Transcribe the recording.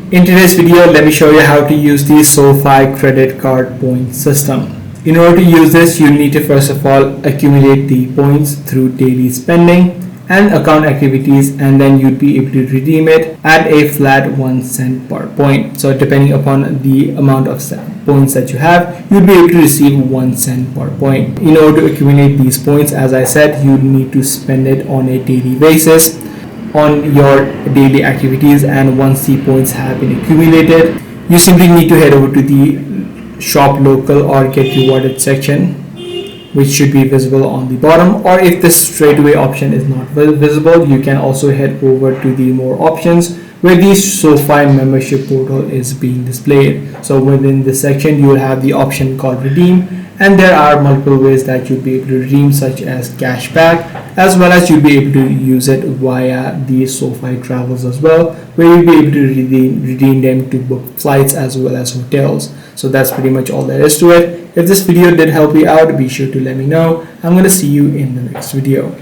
In today's video, let me show you how to use the SoFi credit card point system. In order to use this, you need to first of all accumulate the points through daily spending and account activities, and then you'd be able to redeem it at a flat 1 cent per point. So depending upon the amount of points that you have, you'd be able to receive 1 cent per point. In order to accumulate these points, as I said, you need to spend it on a daily basis on your daily activities, and once the points have been accumulated, you simply need to head over to the shop local or get rewarded section, which should be visible on the bottom, or if the straightaway option is not visible, you can also head over to the more options where the SoFi membership portal is being displayed. So within this section you will have the option called redeem, and there are multiple ways that you'll be able to redeem, such as cash back, as well as you'll be able to use it via the SoFi travels as well, where you'll be able to redeem them to book flights as well as hotels. So that's pretty much all there is to it. If this video did help you out, be sure to let me know. I'm going to see you in the next video.